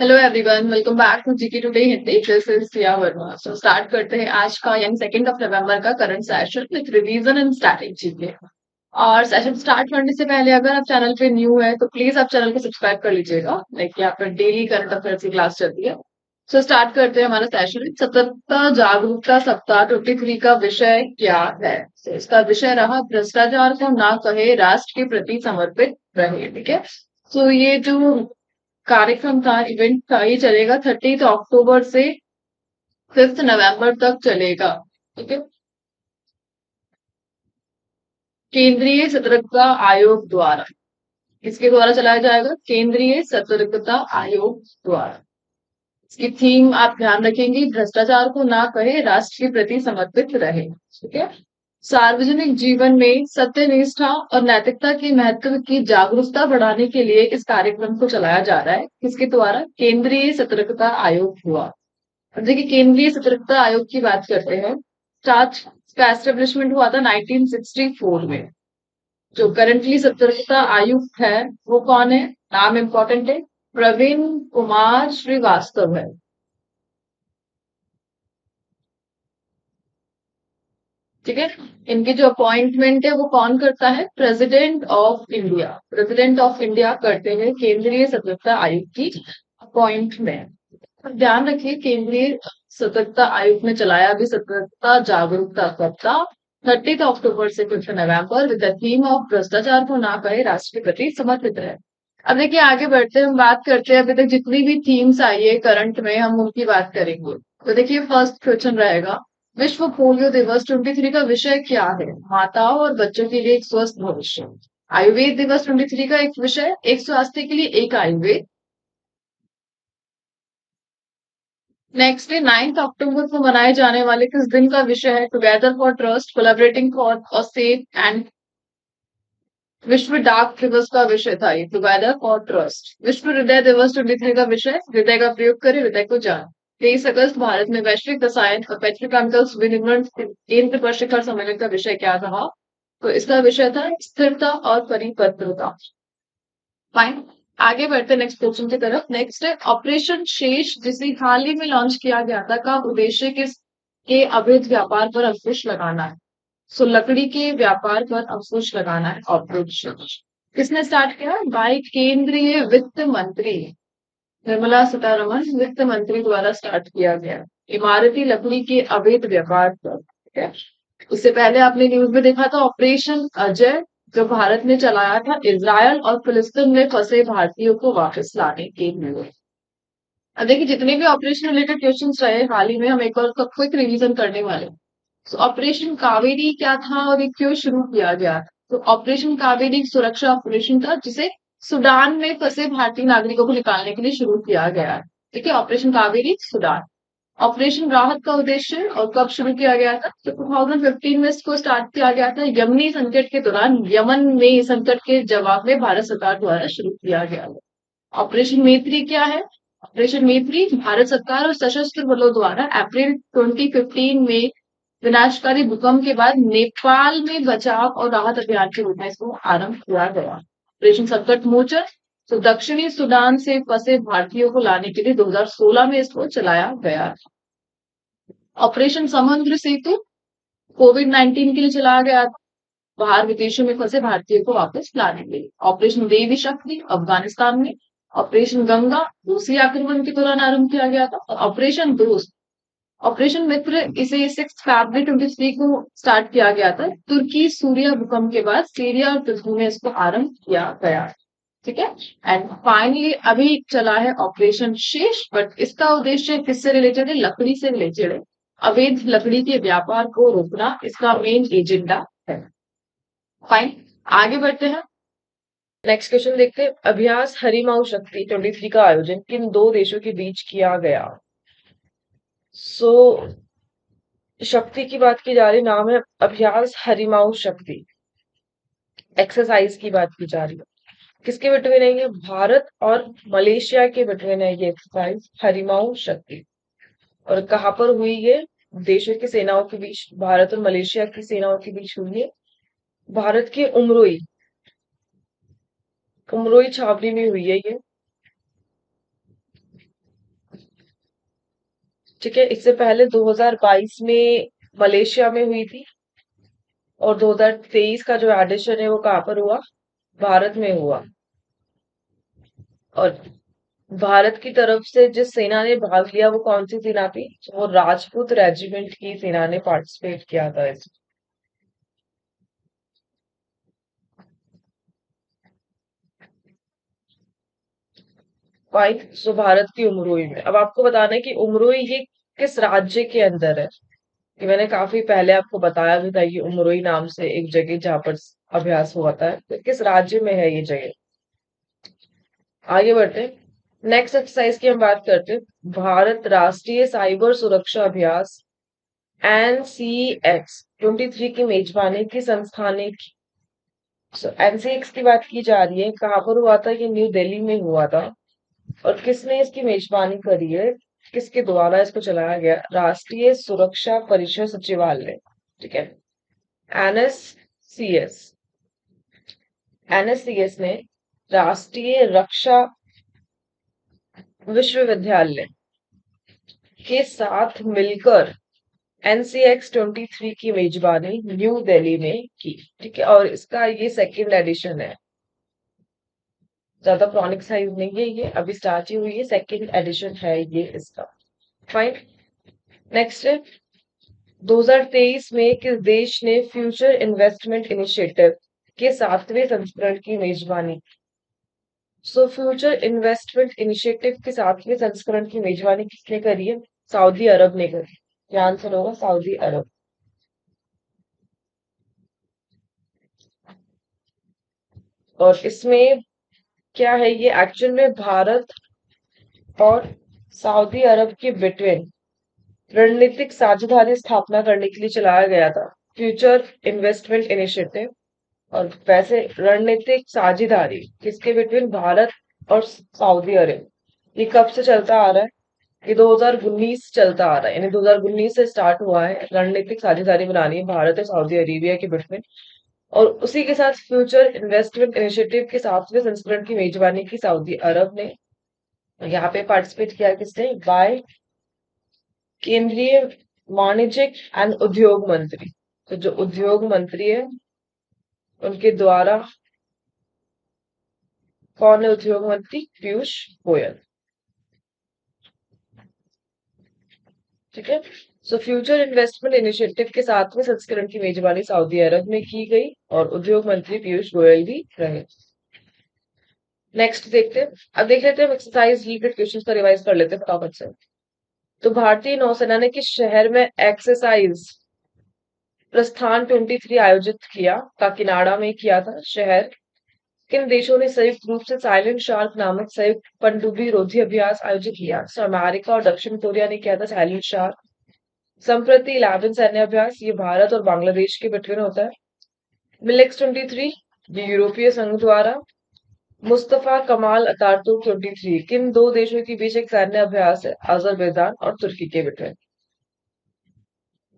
Hello everyone, welcome back to GK today Hindi. This is Siya Verma. So start करते हैं आज का यानी 2 नवंबर का current session with revision and strategy के। और सेशन स्टार्ट करने से पहले अगर आप चैनल पे न्यू है तो प्लीज आप चैनल को सब्सक्राइब कर लीजिएगा। लाइक यहाँ पर डेली करंट अफेयर्स की क्लास चलती है। सो स्टार्ट करते हैं हमारा सेशन। सतर्कता जागरूकता सप्ताह 23 का विषय क्या है? So, इसका विषय रहा भ्रष्टाचार को ना कहे, राष्ट्र के प्रति समर्पित रहे। ठीक है। सो ये जो कार्यक्रम था, इवेंट था, ये चलेगा 30 अक्टूबर से 5 नवंबर तक चलेगा। ठीक है। केंद्रीय सतर्कता आयोग द्वारा, किसके द्वारा चलाया जाएगा? केंद्रीय सतर्कता आयोग द्वारा। इसकी थीम आप ध्यान रखेंगे, भ्रष्टाचार को ना कहे, राष्ट्र के प्रति समर्पित रहे। ठीक है। सार्वजनिक जीवन में सत्यनिष्ठा और नैतिकता के महत्व की जागरूकता बढ़ाने के लिए इस कार्यक्रम को चलाया जा रहा है। किसके द्वारा? केंद्रीय सतर्कता आयोग हुआ। अब देखिए, केंद्रीय सतर्कता आयोग की बात करते हैं। स्टार्ट इसका एस्टेब्लिशमेंट हुआ था 1964 में। जो करंटली सतर्कता आयुक्त है वो कौन है? नाम इंपॉर्टेंट है, प्रवीण कुमार श्रीवास्तव है। ठीक है। इनकी जो अपॉइंटमेंट है वो कौन करता है? President of India. President of India करते हैं केंद्रीय सतर्कता आयोग की अपॉइंटमेंट। ध्यान रखिए, केंद्रीय सतर्कता आयोग ने चलाया भी सतर्कता जागरूकता सप्ताह 30 अक्टूबर से 5 नवंबर विद द थीम ऑफ भ्रष्टाचार को ना करे, राष्ट्र के प्रति समर्पित है। अब देखिए, आगे बढ़ते हैं, हम बात करते हैं अभी तक जितनी भी थीम्स आई है करंट में, हम उनकी बात करेंगे। तो देखिए, फर्स्ट क्वेश्चन रहेगा, विश्व पोलियो दिवस 23 का विषय क्या है? माताओं और बच्चों के लिए एक स्वस्थ भविष्य। आयुर्वेद दिवस 23 का एक विषय, एक स्वास्थ्य के लिए एक आयुर्वेद। नेक्स्ट डे 9 अक्टूबर को मनाए जाने वाले किस दिन का विषय है? Together for trust, collaborating for a safe and. विश्व डाक दिवस का विषय था ये, टुगेदर फॉर ट्रस्ट। विश्व हृदय दिवस 23 का विषय, हृदय का प्रयोग करें, हृदय को जान। 23 अगस्त भारत में वैश्विक रसायन और पेट्रोकेमिकल्स विनिर्माण केंद्र पर शिखर सम्मेलन का विषय क्या रहा? तो इसका विषय था स्थिरता और परिपक्वता। फाइन। आगे बढ़ते नेक्स्ट क्वेश्चन की तरफ। नेक्स्ट है ऑपरेशन शेष, जिसे हाल ही में लॉन्च किया गया था, का उद्देश्य किस के अवैध व्यापार पर अंकुश लगाना है? सो लकड़ी के व्यापार पर अंकुश लगाना है ऑपरेशन। किसने स्टार्ट किया? बाय केंद्रीय वित्त मंत्री निर्मला सीतारमण, वित्त मंत्री द्वारा स्टार्ट किया गया। इमारती लकड़ी के अवैध व्यापार पर। ठीक है। उससे पहले आपने न्यूज में देखा था ऑपरेशन अजय, जो भारत ने चलाया था इजरायल और फिलिस्तीन में फंसे भारतीयों को वापस लाने के लिए। अब देखिए, जितने भी ऑपरेशन रिलेटेड क्वेश्चंस रहे हाल ही में, हम एक और क्विक रिवीजन करने वाले हैं। तो ऑपरेशन कावेरी क्या था और ये क्यों शुरू किया गया था? तो ऑपरेशन कावेरी एक सुरक्षा ऑपरेशन था, जिसे सूडान में फंसे भारतीय नागरिकों को निकालने के लिए शुरू किया गया है। ठीक है। Operation Kaveri Sudan. ऑपरेशन राहत का उद्देश्य और कब शुरू किया गया था? तो 2015 में इसको स्टार्ट किया गया था, यमनी संकट के दौरान, यमन में संकट के जवाब में भारत सरकार द्वारा शुरू किया गया है। ऑपरेशन मैत्री क्या है? ऑपरेशन मैत्री भारत सरकार और सशस्त्र बलों द्वारा अप्रैल 2015 में विनाशकारी भूकंप के बाद नेपाल में बचाव और राहत अभियान के रूप में इसको आरंभ किया गया। ऑपरेशन संकट मोचन, तो दक्षिणी सूडान से फंसे भारतीयों को लाने के लिए 2016 में इसको चलाया गया। ऑपरेशन समुद्र सेतु कोविड-19 के लिए चलाया गया था, बाहर विदेशों में फंसे भारतीयों को वापस लाने के लिए। ऑपरेशन देवी शक्ति अफगानिस्तान में। ऑपरेशन गंगा रूसी आक्रमण के दौरान आरंभ किया गया था। और ऑपरेशन दोस्त, ऑपरेशन मित्र, इसे 6 फरवरी 23 को स्टार्ट किया गया था, तुर्की सूरिया भूकंप के बाद सीरिया और तुर्की में इसको आरंभ किया गया। ठीक है। एंड फाइनली अभी चला है ऑपरेशन शेष, बट इसका उद्देश्य किससे रिलेटेड है? लकड़ी से रिलेटेड है। अवैध लकड़ी के व्यापार को रोकना इसका मेन एजेंडा है। फाइन। आगे बढ़ते हैं, नेक्स्ट क्वेश्चन देखते हैं। अभ्यास हरिमाऊ शक्ति 23 का आयोजन किन दो देशों के बीच किया गया? सो शक्ति की बात की जा रही, नाम है अभ्यास हरिमाऊ शक्ति। एक्सरसाइज की बात की जा रही है। किसके बिटवीन है ये? भारत और मलेशिया के बिटवीन है ये एक्सरसाइज हरिमाऊ शक्ति। और कहाँ पर हुई ये? देशों की सेनाओं के बीच, भारत और मलेशिया की सेनाओं के बीच हुई है। भारत के उमरोई, उमरोई छावनी में हुई है ये। ठीक है, इससे पहले 2022 में मलेशिया में हुई थी, और 2023 का जो एडिशन है वो कहाँ पर हुआ? भारत में हुआ। और भारत की तरफ से जिस सेना ने भाग लिया वो कौन सी सेना थी? तो वो राजपूत रेजिमेंट की सेना ने पार्टिसिपेट किया था इसमें। फाइन। सो भारत की उमरोई में। अब आपको बताना है कि उमरोई ये किस राज्य के अंदर है। कि मैंने काफी पहले आपको बताया भी था कि उमरोई नाम से एक जगह जहाँ पर अभ्यास हुआ था, तो किस राज्य में है ये जगह। आगे बढ़ते हैं, नेक्स्ट एक्सरसाइज की हम बात करते हैं। भारत राष्ट्रीय साइबर सुरक्षा अभ्यास NCX-23 की मेजबानी की संस्था ने की। NCX की बात की जा रही है, कहाँ पर हुआ था? ये न्यू दिल्ली में हुआ था। और किसने इसकी मेजबानी करी है? किसके द्वारा इसको चलाया गया? राष्ट्रीय सुरक्षा परिषद सचिवालय। ठीक है, NSCS। NSCS ने राष्ट्रीय रक्षा विश्वविद्यालय के साथ मिलकर NCX-23 की मेजबानी न्यू दिल्ली में की। ठीक है, और इसका ये सेकंड एडिशन है। ज्यादा पुरानी साइज नहीं है, ये अभी स्टार्ट ही हुई है, सेकंड एडिशन है ये इसका। फाइन। नेक्स्ट है, 2023 में किस देश ने फ्यूचर इन्वेस्टमेंट इनिशिएटिव के 7वें संस्करण की मेजबानी? सो फ्यूचर इन्वेस्टमेंट इनिशिएटिव के 7वें संस्करण की मेजबानी किसने करी है? सऊदी अरब ने करी। क्या आंसर होगा? सऊदी अरब। और इसमें क्या है, ये एक्चुअल में भारत और सऊदी अरब के बिटवीन रणनीतिक साझेदारी स्थापना करने के लिए चलाया गया था, फ्यूचर इन्वेस्टमेंट इनिशिएटिव। और वैसे रणनीतिक साझेदारी किसके बिटवीन? भारत और सऊदी अरब। ये कब से चलता आ रहा है? ये 2019 चलता आ रहा है, यानी 2019 से स्टार्ट हुआ है रणनीतिक साझेदारी बनानी है भारत और सऊदी अरेबिया के बिटवीन। और उसी के साथ फ्यूचर इन्वेस्टमेंट इनिशिएटिव के 7वें संस्करण की मेजबानी की सऊदी अरब ने। यहाँ पे पार्टिसिपेट किया किसने? बाय केंद्रीय वाणिज्यिक एंड उद्योग मंत्री। तो जो उद्योग मंत्री है उनके द्वारा। कौन है उद्योग मंत्री? पीयूष गोयल। ठीक है, सो फ्यूचर इन्वेस्टमेंट इनिशिएटिव के 7वें संस्करण की मेजबानी सऊदी अरब में की गई, और उद्योग मंत्री पीयूष गोयल भी रहे। नेक्स्ट देखते हैं। अब देख लेते हैं एक्सरसाइज रिलेटेड क्वेश्चन का रिवाइज कर लेते हैं फटाफट से। तो भारतीय नौसेना ने किस शहर में एक्सरसाइज प्रस्थान 23 आयोजित किया? काकीनाडा में किया था शहर। किन देशों ने संयुक्त रूप से साइलेंट शार्क नामक संयुक्त पनडुब्बी रोधी अभ्यास आयोजित किया? सो अमेरिका और दक्षिण कोरिया ने किया था साइलेंट शार्क। संप्रति 11 सैन्य अभ्यास, ये भारत और बांग्लादेश के बिटवीन होता है। मिलेक्स 23, ये यूरोपीय संघ द्वारा। मुस्तफा कमाल अतातुर्क 23, किन दो देशों के बीच एक सैन्य अभ्यास है? अजरबैजान और तुर्की के बिटवीन।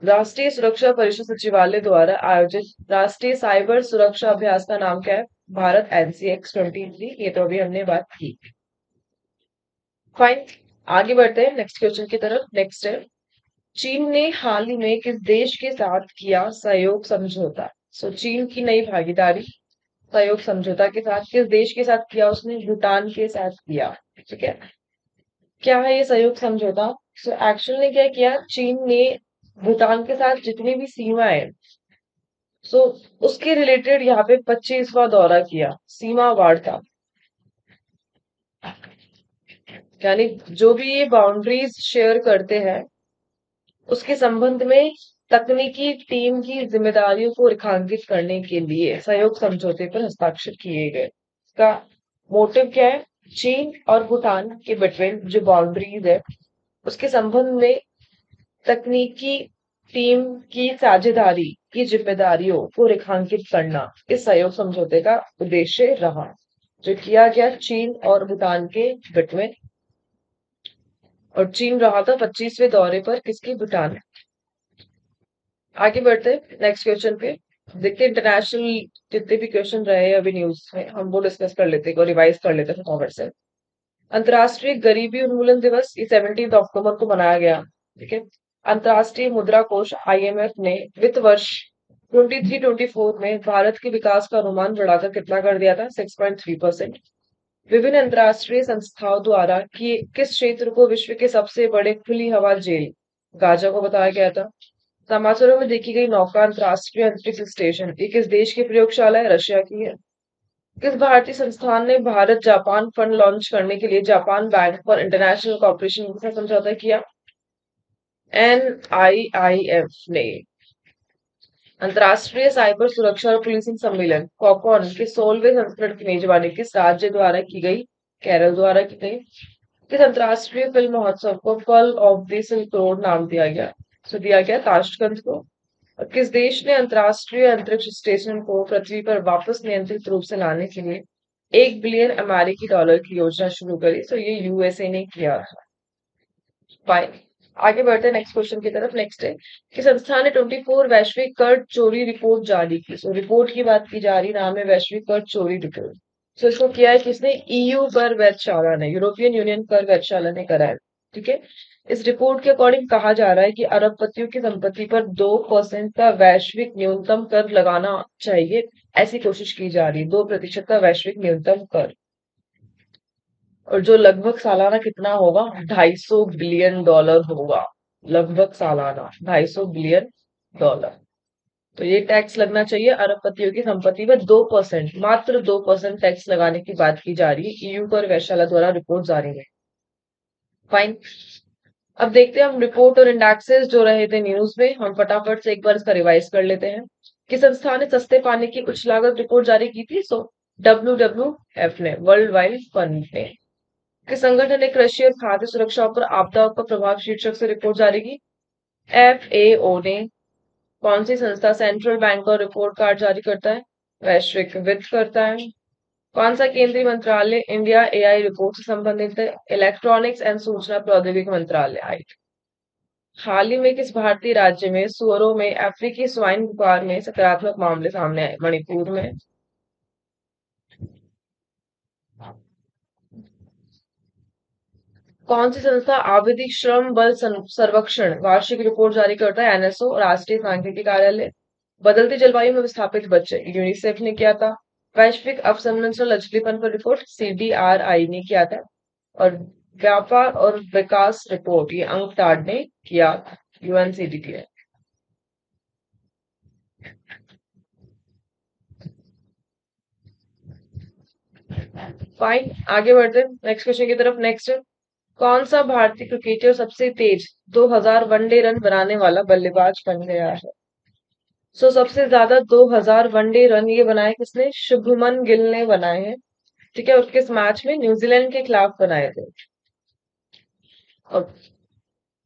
राष्ट्रीय सुरक्षा परिषद सचिवालय द्वारा आयोजित राष्ट्रीय साइबर सुरक्षा अभ्यास का नाम क्या है? भारत NCX-23। ये तो अभी हमने बात की। फाइन, आगे बढ़ते हैं नेक्स्ट क्वेश्चन की तरफ। नेक्स्ट है, चीन ने हाल ही में किस देश के साथ किया सहयोग समझौता? सो चीन की नई भागीदारी सहयोग समझौता के साथ किस देश के साथ किया? उसने भूटान के साथ किया। ठीक है, क्या है ये सहयोग समझौता? सो एक्चुअल ने क्या किया, चीन ने भूटान के साथ जितनी भी सीमा है, सो उसके रिलेटेड यहाँ पे 25वां दौरा किया, सीमा वार्ता। यानी जो भी ये बाउंड्रीज शेयर करते हैं उसके संबंध में तकनीकी टीम की जिम्मेदारियों को रेखांकित करने के लिए सहयोग समझौते पर हस्ताक्षर किए गए। इसका मोटिव क्या है? चीन और भूटान के बिटवीन जो बाउंड्रीज है उसके संबंध में तकनीकी टीम की साझेदारी की जिम्मेदारियों को रेखांकित करना इस सहयोग समझौते का उद्देश्य रहा, जो किया गया चीन और भूटान के बिटवीन। और चीन रहा था 25वें दौरे पर, किसकी? भूटान। आगे बढ़ते हैं नेक्स्ट क्वेश्चन पे। देखते हैं इंटरनेशनल जितने भी क्वेश्चन रहे अभी न्यूज में, हम वो डिस्कस कर लेते हैं और रिवाइज कर लेते हैं फटाफट से। अंतर्राष्ट्रीय गरीबी उन्मूलन दिवस ये 17 अक्टूबर को मनाया गया। ठीक है। अंतर्राष्ट्रीय मुद्रा कोष IMF ने वित्त वर्ष 23-24 में भारत के विकास का अनुमान बढ़ाकर कितना कर दिया था? 6.3%। विभिन्न अंतर्राष्ट्रीय संस्थाओं द्वारा किस क्षेत्र को विश्व के सबसे बड़े खुली हवा जेल गाजा को बताया गया था? समाचारों में देखी गई नौका अंतर्राष्ट्रीय अंतरिक्ष स्टेशन ये किस देश की प्रयोगशाला है? रशिया की है। किस भारतीय संस्थान ने भारत जापान फंड लॉन्च करने के लिए Japan bank for international corporation के साथ समझौता किया? NIIF ने। अंतर्राष्ट्रीय साइबर सुरक्षा और पुलिसिंग सम्मेलन कॉकॉन के 16वें संस्करण की मेजबानी किस राज्य द्वारा की गई? केरल द्वारा की गई। किस अंतर्राष्ट्रीय फिल्म महोत्सव को pearl of the silk road नाम दिया गया? दिया गया ताशकंद को। और किस देश ने अंतर्राष्ट्रीय अंतरिक्ष स्टेशन को पृथ्वी पर वापस नियंत्रित रूप से लाने के लिए $1 बिलियन की योजना शुरू करी? ये USA ने किया था। फाइन। आगे बढ़ते हैं नेक्स्ट क्वेश्चन की तरफ। नेक्स्ट है कि संस्थान ने 24 वैश्विक कर चोरी रिपोर्ट जारी की। रिपोर्ट की बात की जा रही, नाम है वैश्विक कर चोरी रिपोर्ट। इसको किया है किसने? EU कर वेधशाला ने, यूरोपियन यूनियन कर वेधशाला ने करा है। ठीक है। इस रिपोर्ट के अकॉर्डिंग कहा जा रहा है कि अरबपतियों की संपत्ति पर 2% का वैश्विक न्यूनतम कर लगाना चाहिए, ऐसी कोशिश की जा रही है। 2% का वैश्विक न्यूनतम कर, और जो लगभग सालाना कितना होगा? $250 बिलियन होगा। लगभग सालाना $250 बिलियन। तो ये टैक्स लगना चाहिए अरबपतियों की संपत्ति पर 2%, मात्र 2% टैक्स लगाने की बात की जा रही है। EU पर वेधशाला द्वारा रिपोर्ट जारी है। फाइन। अब देखते हैं हम रिपोर्ट और इंडेक्सेस जो रहे थे न्यूज में, हम फटाफट से एक बार इसका रिवाइज कर लेते हैं। कि संस्था ने सस्ते पानी की उच्च लागत रिपोर्ट जारी की थी? WWF ने, वर्ल्ड वाइड फंड ने। कि संगठन ने कृषि और खाद्य सुरक्षा पर आपदाओं का प्रभाव शीर्षक से रिपोर्ट जारी की? FAO ने। कौन सी संस्था सेंट्रल बैंक और रिपोर्ट कार्ड जारी करता है? वैश्विक वित्त करता है। कौन सा केंद्रीय मंत्रालय इंडिया AI रिपोर्ट से संबंधित है? इलेक्ट्रॉनिक्स एंड सूचना प्रौद्योगिकी मंत्रालय IT। हाल ही में किस भारतीय राज्य में सुअरों में अफ्रीकी स्वाइन बुखार में सकारात्मक मामले सामने आए? मणिपुर में। कौन सी संस्था आवधिक श्रम बल सर्वेक्षण वार्षिक रिपोर्ट जारी करता है? NSO, राष्ट्रीय सांख्यिकी कार्यालय। बदलती जलवायु में विस्थापित बच्चे यूनिसेफ ने किया था। वैश्विक अवसंरचना लचीलेपन पर रिपोर्ट CDRI ने किया था। और व्यापार और विकास रिपोर्ट ये UNCTAD ने किया था, UNCDT ने। फाइन। आगे बढ़ते हैं नेक्स्ट क्वेश्चन की तरफ। नेक्स्ट, कौन सा भारतीय क्रिकेटर सबसे तेज 2000 वनडे रन बनाने वाला बल्लेबाज बन गया है? सबसे ज्यादा 2000 वनडे रन ये बनाए किसने? शुभमन गिल ने बनाए हैं। ठीक है। और किस मैच में? न्यूजीलैंड के खिलाफ बनाए थे। और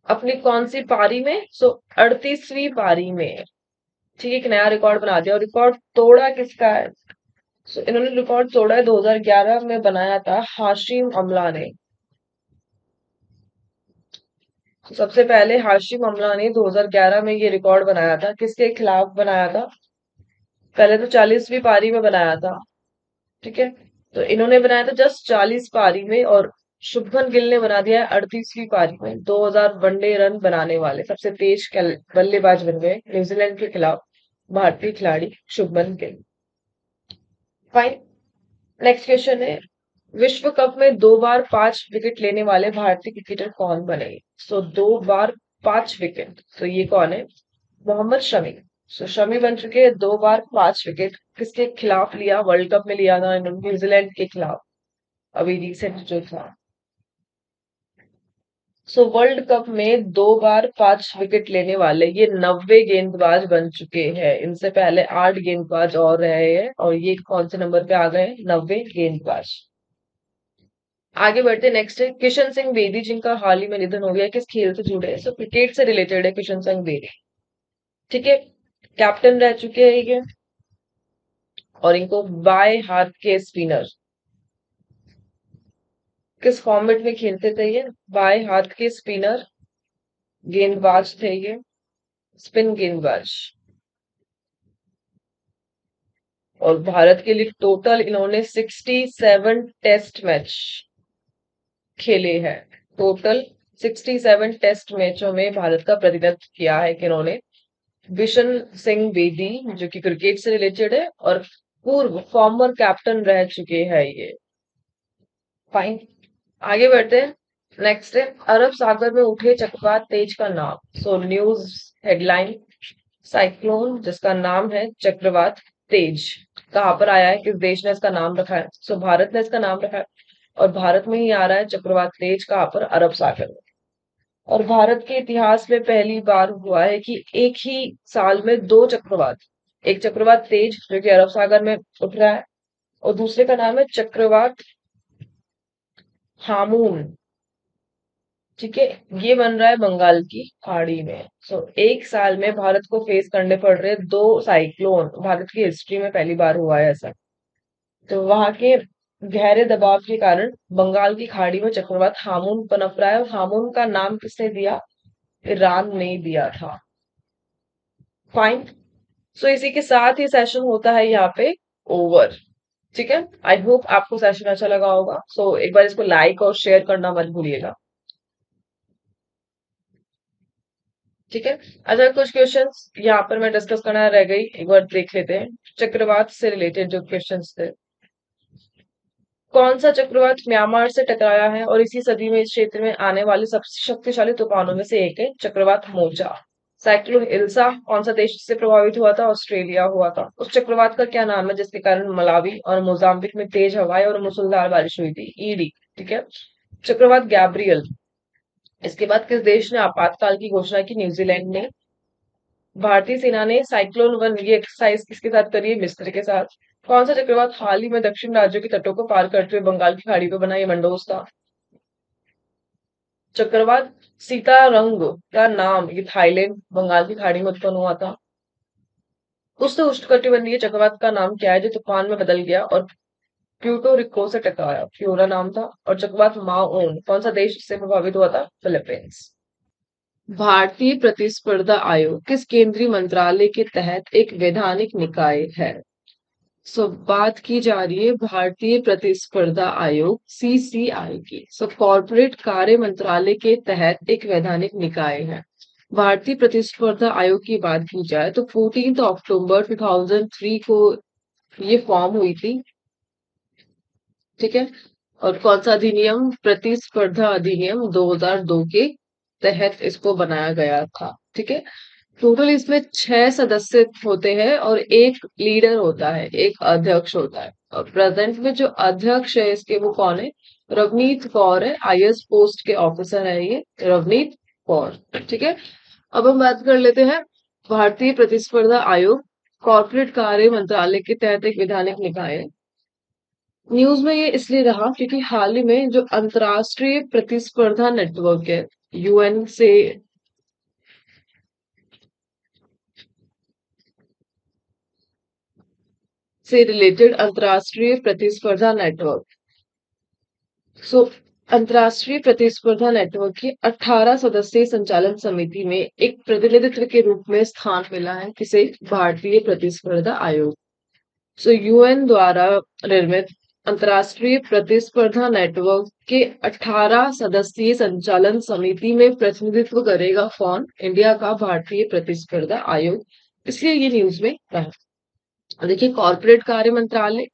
अपनी कौन सी पारी में? 38वीं पारी में। ठीक है। एक नया रिकॉर्ड बना दिया। और रिकॉर्ड तोड़ा किसका है? इन्होंने रिकॉर्ड तोड़ा है, 2011 में बनाया था हाशिम अमला ने। सबसे पहले हाशिम अमला ने 2011 में ये रिकॉर्ड बनाया था। किसके खिलाफ बनाया था? पहले तो 40वीं पारी में बनाया था। ठीक है। तो इन्होंने बनाया था जस्ट 40 पारी में, और शुभमन गिल ने बना दिया है 38वीं पारी में। 2000 वनडे रन बनाने वाले सबसे तेज बल्लेबाज बन गए न्यूजीलैंड के खिलाफ भारतीय खिलाड़ी Shubman Gill. Fine. Next question है, विश्व कप में 2 बार 5 विकेट लेने वाले भारतीय क्रिकेटर कौन बने? 2 बार 5 विकेट, तो ये कौन है? मोहम्मद शमी। शमी बन चुके हैं 2 बार 5 विकेट। किसके खिलाफ लिया? वर्ल्ड कप में लिया था इन्होंने, न्यूजीलैंड के खिलाफ, अभी रिसेंट जो था। वर्ल्ड कप में 2 बार 5 विकेट लेने वाले ये 90 गेंदबाज बन चुके हैं। इनसे पहले 8 गेंदबाज और रहे हैं, और ये कौन से नंबर पे आ गए? 90 गेंदबाज। आगे बढ़ते नेक्स्ट है, किशन सिंह बेदी जिनका हाल ही में निधन हो गया, किस खेल से जुड़े हैं? क्रिकेट से रिलेटेड है किशन सिंह बेदी। ठीक है। कैप्टन रह चुके हैं ये, और इनको बाय हाथ के स्पिनर, किस फॉर्मेट में खेलते थे ये? बाय हाथ के स्पिनर गेंदबाज थे ये, स्पिन गेंदबाज। और भारत के लिए टोटल इन्होंने 67 टेस्ट मैच खेले हैं। टोटल 67 टेस्ट मैचों में भारत का प्रतिनिधित्व किया है किन्होंने? बिशन सिंह बेदी, जो कि क्रिकेट से रिलेटेड है और पूर्व फॉर्मर कैप्टन रह चुके हैं ये। फाइन, आगे बढ़ते हैं। नेक्स्ट है अरब सागर में उठे चक्रवात तेज का नाम। सो न्यूज हेडलाइन, साइक्लोन जिसका नाम है चक्रवात तेज कहाँ पर आया है, किस देश ने इसका नाम रखा है? सो भारत ने इसका नाम रखा है और भारत में ही आ रहा है चक्रवात तेज कहाँ पर, अरब सागर में। और भारत के इतिहास में पहली बार हुआ है कि एक ही साल में दो चक्रवात, एक चक्रवात तेज जो कि अरब सागर में उठ रहा है और दूसरे का नाम है चक्रवात हामून। ठीक है, ये बन रहा है बंगाल की खाड़ी में। सो एक साल में भारत को फेस करने पड़ रहे हैं दो साइक्लोन, भारत की हिस्ट्री में पहली बार हुआ है ऐसा। तो वहां के गहरे दबाव के कारण बंगाल की खाड़ी में चक्रवात हामून पनप रहा है और हामून का नाम किसने दिया? ईरान ने दिया था। फाइन, सो इसी के साथ ये सेशन होता है यहाँ पे ओवर। ठीक है, आई होप आपको सेशन अच्छा लगा होगा। सो एक बार इसको लाइक और शेयर करना मत भूलिएगा। ठीक है, अच्छा कुछ क्वेश्चंस यहाँ पर मैं डिस्कस करना रह गई, एक बार देख लेते हैं। चक्रवात से रिलेटेड जो क्वेश्चंस थे, कौन सा चक्रवात म्यांमार से टकराया है और इसी सदी में इस क्षेत्र में आने वाले सबसे शक्तिशाली तूफानों में से एक है चक्रवात मोजा? साइक्लोन इल्सा कौन सा देश से प्रभावित हुआ था? ऑस्ट्रेलिया हुआ था। उस चक्रवात का क्या नाम है जिसके कारण मलावी और मोजाम्बिक में तेज हवाएं और मूसलाधार बारिश हुई थी? ईडी। ठीक है, चक्रवात गैब्रियल। इसके बाद किस देश ने आपातकाल की घोषणा की? न्यूजीलैंड ने। भारतीय सेना ने साइक्लोन वन ये एक्सरसाइज किसके साथ करी है? मिस्र के साथ। कौन सा चक्रवात हाल ही में दक्षिण राज्यों के तटों को पार करते हुए बंगाल की खाड़ी को बना? ये मंडोज था। चक्रवात सीतारंग का नाम ये थाईलैंड बंगाल की खाड़ी में उत्पन्न हुआ था। उस उष्णकटिबंधीय चक्रवात का नाम क्या है जो तूफान में बदल गया और प्यूर्टो रिको से टकराया? फ्योरा नाम था। और चक्रवात माओन कौन सा देश से प्रभावित हुआ था? फिलीपींस। भारतीय प्रतिस्पर्धा आयोग किस केंद्रीय मंत्रालय के तहत एक वैधानिक निकाय है? सो बात की जा रही है भारतीय प्रतिस्पर्धा आयोग सीसीआई की। सो कॉर्पोरेट कार्य मंत्रालय के तहत एक वैधानिक निकाय है। भारतीय प्रतिस्पर्धा आयोग की बात की जाए तो 14 अक्टूबर 2003 को ये फॉर्म हुई थी। ठीक है, और कौन सा अधिनियम? प्रतिस्पर्धा अधिनियम 2002 के तहत इसको बनाया गया था। ठीक है, टोटल इसमें 6 सदस्य होते हैं और एक लीडर होता है, एक अध्यक्ष होता है। और प्रेजेंट में जो अध्यक्ष है इसके वो कौन है? रवनीत कौर है, आईएएस पोस्ट के ऑफिसर है ये रवनीत कौर। ठीक है, अब हम बात कर लेते हैं भारतीय प्रतिस्पर्धा आयोग कॉर्पोरेट कार्य मंत्रालय के तहत एक वैधानिक निकाय है। न्यूज में ये इसलिए रहा क्योंकि हाल ही में जो अंतरराष्ट्रीय प्रतिस्पर्धा नेटवर्क है यूएन से रिलेटेड अंतरराष्ट्रीय प्रतिस्पर्धा नेटवर्क। सो अंतरराष्ट्रीय प्रतिस्पर्धा नेटवर्क की 18 सदस्यीय संचालन समिति में एक प्रतिनिधित्व के रूप में स्थान मिला है किसे? भारतीय प्रतिस्पर्धा आयोग। सो यूएन द्वारा निर्मित अंतरराष्ट्रीय प्रतिस्पर्धा नेटवर्क के 18 सदस्यीय संचालन समिति में प्रतिनिधित्व करेगा कौन? इंडिया का भारतीय प्रतिस्पर्धा आयोग। इसलिए ये न्यूज में रहा। देखिए कॉर्पोरेट कार्य मंत्रालय,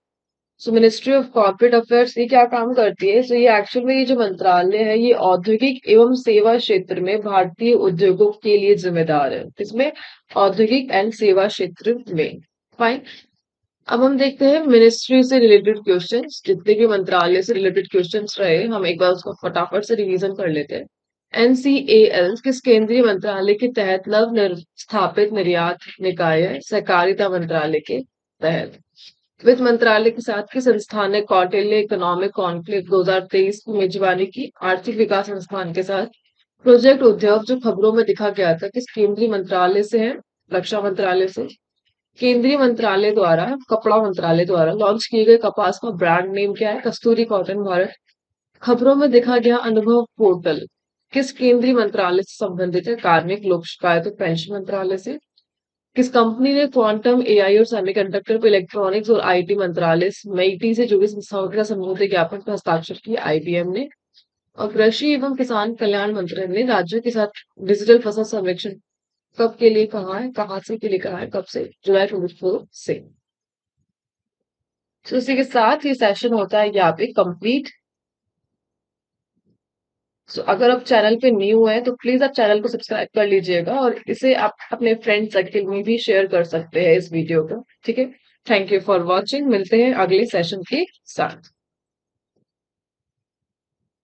सो मिनिस्ट्री ऑफ कॉर्पोरेट अफेयर्स ये क्या काम करती है? सो ये एक्चुअल में ये जो मंत्रालय है ये औद्योगिक एवं सेवा क्षेत्र में भारतीय उद्योगों के लिए जिम्मेदार है। इसमें औद्योगिक एंड सेवा क्षेत्र में। फाइन, अब हम देखते हैं मिनिस्ट्री से रिलेटेड क्वेश्चंस, जितने भी मंत्रालय से रिलेटेड क्वेश्चंस रहे हम एक बार उसको फटाफट से रिवीजन कर लेते हैं। एनसीएएल किस केंद्रीय मंत्रालय के तहत स्थापित निर्यात निकाय है? सहकारिता मंत्रालय के तहत। वित्त मंत्रालय के साथ किस संस्थान ने कौटिल्य इकोनॉमिक कॉन्क्लेव 2023 की मेजबानी की? आर्थिक विकास संस्थान के साथ। प्रोजेक्ट उद्योग जो खबरों में दिखा गया था किस केंद्रीय मंत्रालय से है? रक्षा मंत्रालय से। केंद्रीय मंत्रालय द्वारा कपड़ा मंत्रालय द्वारा लॉन्च किए गए कपास का ब्रांड नेम क्या है? कस्तूरी कॉटन भारत। खबरों में देखा गया अनुभव पोर्टल किस केंद्रीय मंत्रालय से संबंधित है? कार्मिक लोक शिकायत और पेंशन मंत्रालय से। किस कंपनी ने क्वांटम एआई और सेमीकंडक्टर पर इलेक्ट्रॉनिक्स और आईटी मंत्रालय मेईटी से जुड़ी संस्थाओं के साथ समझौते ज्ञापन पर हस्ताक्षर किए? आईबीएम ने। और कृषि एवं किसान कल्याण मंत्रालय ने राज्यों के साथ डिजिटल फसल सर्वेक्षण कब के लिए कहा है, कहाँ से के लिए कहा है, कब से? जुलाई 24 से। तो इसी के साथ ये सेशन होता है यहाँ पे कंप्लीट। सो अगर आप चैनल पे न्यू है तो प्लीज आप चैनल को सब्सक्राइब कर लीजिएगा और इसे आप अपने फ्रेंड सर्कल में भी शेयर कर सकते हैं इस वीडियो को। ठीक है, थैंक यू फॉर वॉचिंग। मिलते हैं अगले सेशन के साथ।